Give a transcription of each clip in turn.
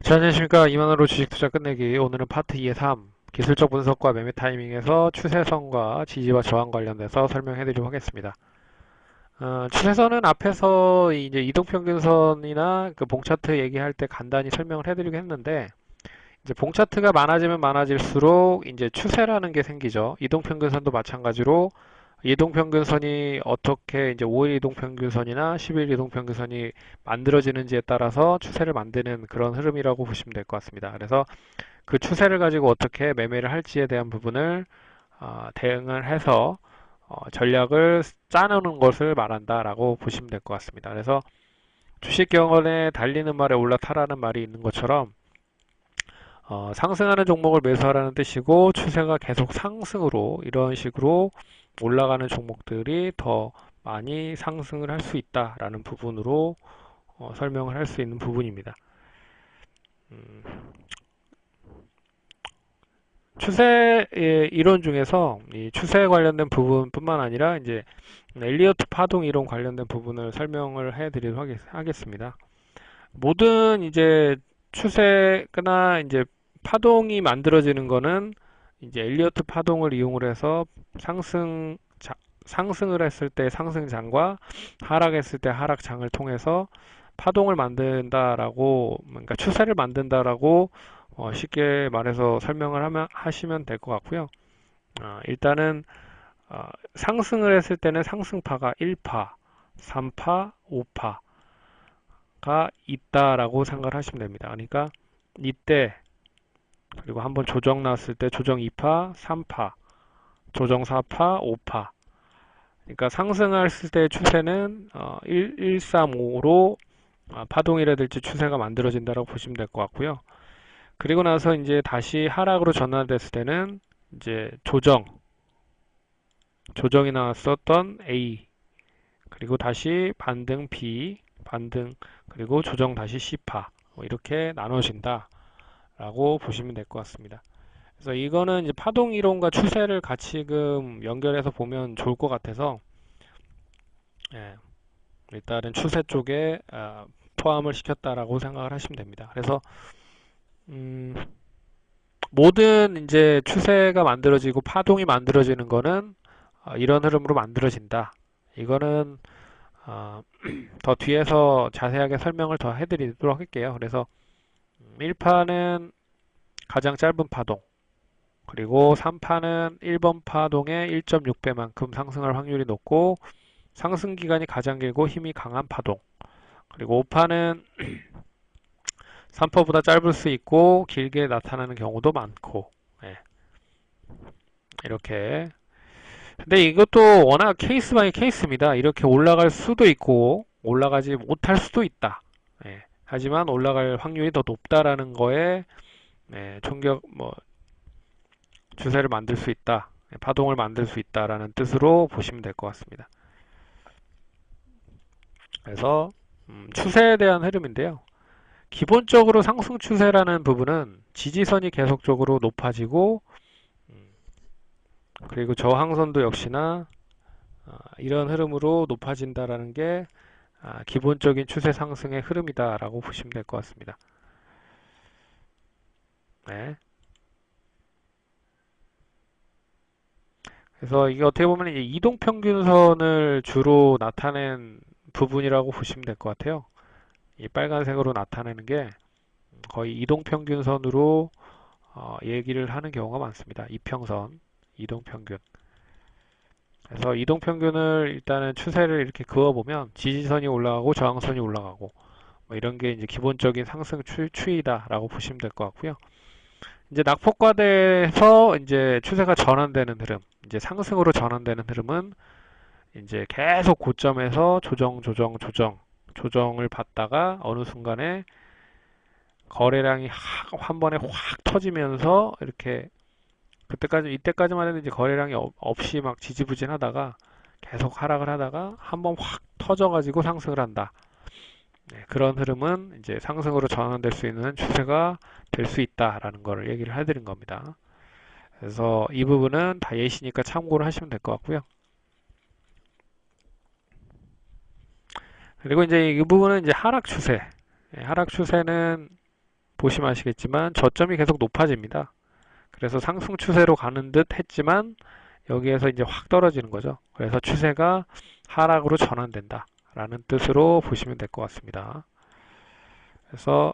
자, 안녕하십니까. 2만원으로 주식 투자 끝내기. 오늘은 파트 2의 3. 기술적 분석과 매매 타이밍에서 추세선과 지지와 저항 관련돼서 설명해 드리도록 하겠습니다. 추세선은 앞에서 이제 이동평균선이나 그 봉차트 얘기할 때 간단히 설명을 해드리긴 했는데, 이제 봉차트가 많아지면 많아질수록 이제 추세라는 게 생기죠. 이동평균선도 마찬가지로 이동평균선이 어떻게 이제 5일 이동평균선이나 10일 이동평균선이 만들어지는지에 따라서 추세를 만드는 그런 흐름이라고 보시면 될 것 같습니다. 그래서 그 추세를 가지고 어떻게 매매를 할지에 대한 부분을 대응을 해서 전략을 짜놓는 것을 말한다라고 보시면 될 것 같습니다. 그래서 주식 경원에 달리는 말에 올라타라는 말이 있는 것처럼 상승하는 종목을 매수하라는 뜻이고 추세가 계속 상승으로 이런 식으로 올라가는 종목들이 더 많이 상승을 할 수 있다라는 부분으로 설명을 할 수 있는 부분입니다. 음, 추세의 이론 중에서 이 추세 관련된 부분뿐만 아니라 이제 엘리어트 파동 이론 관련된 부분을 설명을 해드리도록 하겠습니다. 모든 이제 추세나 이제 파동이 만들어지는 거는 이제 엘리어트 파동을 이용을 해서 상승을 했을 때 상승장과 하락했을 때 하락장을 통해서 파동을 만든다라고, 그러니까 추세를 만든다라고 쉽게 말해서 설명을 하시면 될 것 같고요. 일단은 상승을 했을 때는 상승파가 1파, 3파, 5파가 있다라고 생각을 하시면 됩니다. 그러니까 이때 그리고 한번 조정 나왔을 때 조정 2파, 3파, 조정 4파, 5파. 그러니까 상승했을 때 추세는 135로 파동이라든지 추세가 만들어진다고 보시면 될 것 같고요. 그리고 나서 이제 다시 하락으로 전환됐을 때는 이제 조정이 나왔었던 A, 그리고 다시 반등 B, 반등, 그리고 조정 다시 C파 뭐 이렇게 나눠진다라고 보시면 될 것 같습니다. 그래서 이거는 이제 파동 이론과 추세를 같이 연결해서 보면 좋을 것 같아서 예, 일단은 추세 쪽에 포함을 시켰다라고 생각을 하시면 됩니다. 그래서 음, 모든 이제 추세가 만들어지고 파동이 만들어지는 거는 이런 흐름으로 만들어진다. 이거는 더 뒤에서 자세하게 설명을 더 해드리도록 할게요. 그래서 1파는 가장 짧은 파동, 그리고 3파는 1번 파동의 1.6배만큼 상승할 확률이 높고 상승 기간이 가장 길고 힘이 강한 파동, 그리고 5파는 3파보다 짧을 수 있고 길게 나타나는 경우도 많고 예, 이렇게. 근데 이것도 워낙 케이스 바이 케이스입니다. 이렇게 올라갈 수도 있고 올라가지 못할 수도 있다. 예, 하지만 올라갈 확률이 더 높다라는 거에 총격 추세를 만들 수 있다, 파동을 만들 수 있다라는 뜻으로 보시면 될 것 같습니다. 그래서 추세에 대한 흐름인데요. 기본적으로 상승 추세라는 부분은 지지선이 계속적으로 높아지고 음, 그리고 저항선도 역시나 이런 흐름으로 높아진다라는 게 기본적인 추세 상승의 흐름이다라고 보시면 될 것 같습니다. 네. 그래서 이게 어떻게 보면 이제 이동평균선을 주로 나타낸 부분이라고 보시면 될 것 같아요. 이 빨간색으로 나타내는 게 거의 이동평균선으로 얘기를 하는 경우가 많습니다. 이평선, 이동평균. 그래서 이동평균을 일단은 추세를 이렇게 그어보면 지지선이 올라가고 저항선이 올라가고 뭐 이런 게 이제 기본적인 상승 추이다라고 보시면 될 것 같고요. 이제 낙폭과대에서 이제 추세가 전환되는 흐름, 이제 상승으로 전환되는 흐름은 이제 계속 고점에서 조정을 받다가 어느 순간에 거래량이 한 번에 확 터지면서 이렇게 이때까지만 해도 이제 거래량이 없이 막 지지부진하다가 계속 하락을 하다가 한 번 확 터져가지고 상승을 한다. 네, 그런 흐름은 이제 상승으로 전환될 수 있는 추세가 될 수 있다라는 거를 얘기를 해드린 겁니다. 그래서 이 부분은 다 예시니까 참고를 하시면 될 것 같고요. 그리고 이제 이 부분은 이제 하락 추세. 하락 추세는 보시면 아시겠지만 저점이 계속 높아집니다. 그래서 상승 추세로 가는 듯 했지만 여기에서 이제 확 떨어지는 거죠. 그래서 추세가 하락으로 전환된다 라는 뜻으로 보시면 될 것 같습니다. 그래서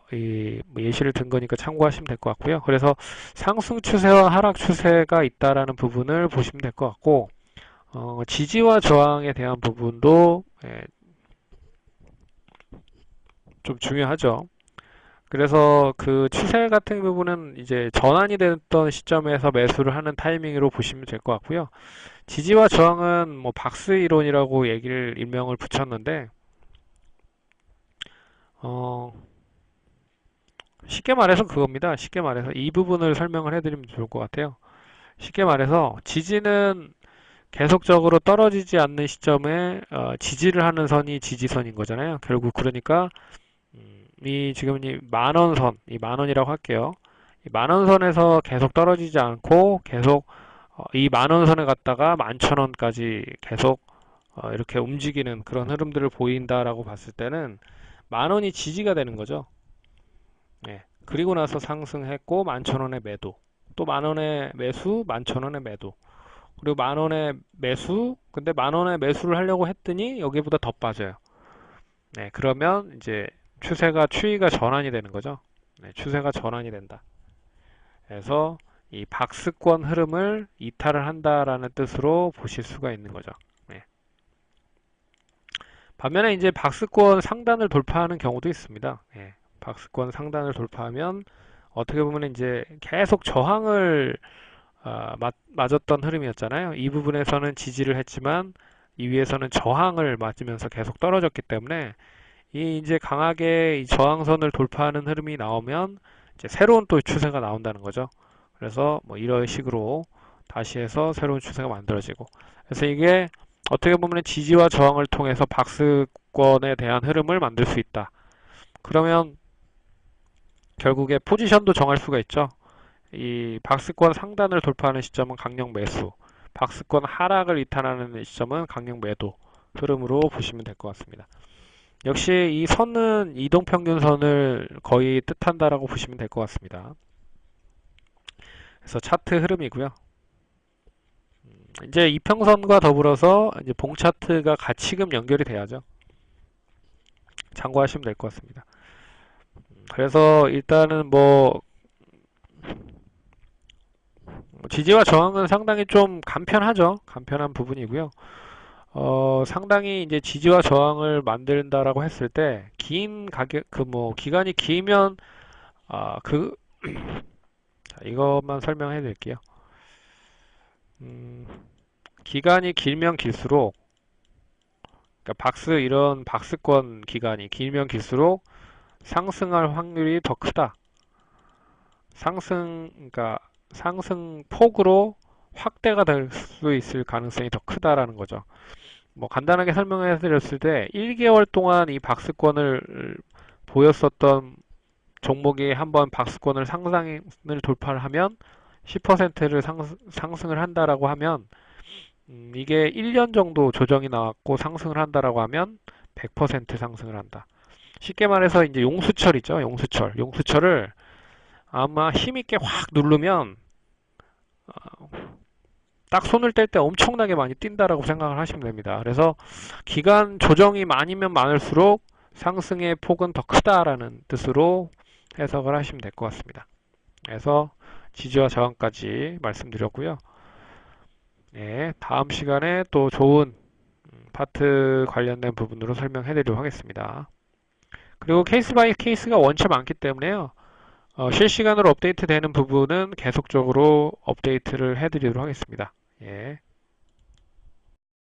뭐 예시를 든 거니까 참고하시면 될 것 같고요. 그래서 상승 추세와 하락 추세가 있다라는 부분을 보시면 될 것 같고, 지지와 저항에 대한 부분도 좀 중요하죠. 그래서 그 추세 같은 부분은 이제 전환이 됐던 시점에서 매수를 하는 타이밍으로 보시면 될 것 같고요. 지지와 저항은 뭐 박스 이론이라고 일명을 붙였는데, 어, 쉽게 말해서 그겁니다. 쉽게 말해서 이 부분을 설명을 해드리면 좋을 것 같아요. 쉽게 말해서 지지는 계속적으로 떨어지지 않는 시점에 지지를 하는 선이 지지선인 거잖아요. 결국 그러니까 이 지금 이 만원 선, 이 만원이라고 할게요. 이 만원 선에서 계속 떨어지지 않고 계속 이 만원 선에 갔다가 11,000원까지 계속 이렇게 움직이는 그런 흐름들을 보인다라고 봤을 때는 만원이 지지가 되는 거죠. 예. 그리고 나서 상승했고 11,000원에 매도, 또 만원에 매수, 11,000원에 매도, 그리고 만원에 매수, 근데 만원에 매수를 하려고 했더니 여기보다 더 빠져요. 네, 그러면 이제 추이가 전환이 되는 거죠. 네, 추세가 전환이 된다. 그래서 이 박스권 흐름을 이탈을 한다라는 뜻으로 보실 수가 있는 거죠. 네. 반면에 이제 박스권 상단을 돌파하는 경우도 있습니다. 네, 박스권 상단을 돌파하면 어떻게 보면 이제 계속 저항을 맞았던 흐름이었잖아요. 이 부분에서는 지지를 했지만 이 위에서는 저항을 맞으면서 계속 떨어졌기 때문에 이 이제 강하게 이 저항선을 돌파하는 흐름이 나오면 이제 새로운 또 추세가 나온다는 거죠. 그래서 뭐 이런 식으로 다시 해서 새로운 추세가 만들어지고, 그래서 이게 어떻게 보면 지지와 저항을 통해서 박스권에 대한 흐름을 만들 수 있다. 그러면 결국에 포지션도 정할 수가 있죠. 이 박스권 상단을 돌파하는 시점은 강력 매수, 박스권 하락을 이탈하는 시점은 강력 매도 흐름으로 보시면 될 것 같습니다. 역시 이 선은 이동평균선을 거의 뜻한다라고 보시면 될 것 같습니다. 그래서 차트 흐름이고요. 이제 이평선과 더불어서 이제 봉차트가 같이금 연결이 돼야죠. 참고하시면 될 것 같습니다. 그래서 일단은 뭐 지지와 저항은 상당히 좀 간편하죠. 간편한 부분이고요. 상당히 이제 지지와 저항을 만든다라고 했을 때 긴 가격 기간이 길면 아, 그 자, 이것만 설명해 드릴게요. 기간이 길면 길수록, 그러니까 이런 박스권 기간이 길면 길수록 상승할 확률이 더 크다. 그러니까 상승 폭으로 확대가 될 수 있을 가능성이 더 크다라는 거죠. 뭐 간단하게 설명해 드렸을 때 1개월 동안 이 박스권을 보였었던 종목이 한번 박스권을 상승을 돌파를 하면 10%를 상승을 한다라고 하면 이게 1년 정도 조정이 나왔고 상승을 한다라고 하면 100% 상승을 한다. 쉽게 말해서 이제 용수철이죠. 용수철을 아마 힘있게 확 누르면 딱 손을 뗄 때 엄청나게 많이 뛴다라고 생각을 하시면 됩니다. 그래서 기간 조정이 많으면 많을수록 상승의 폭은 더 크다라는 뜻으로 해석을 하시면 될 것 같습니다. 그래서 지지와 저항까지 말씀드렸고요. 네, 다음 시간에 또 좋은 파트 관련된 부분으로 설명해 드리도록 하겠습니다. 그리고 케이스 바이 케이스가 원체 많기 때문에요. 실시간으로 업데이트 되는 부분은 계속적으로 업데이트를 해 드리도록 하겠습니다. 예.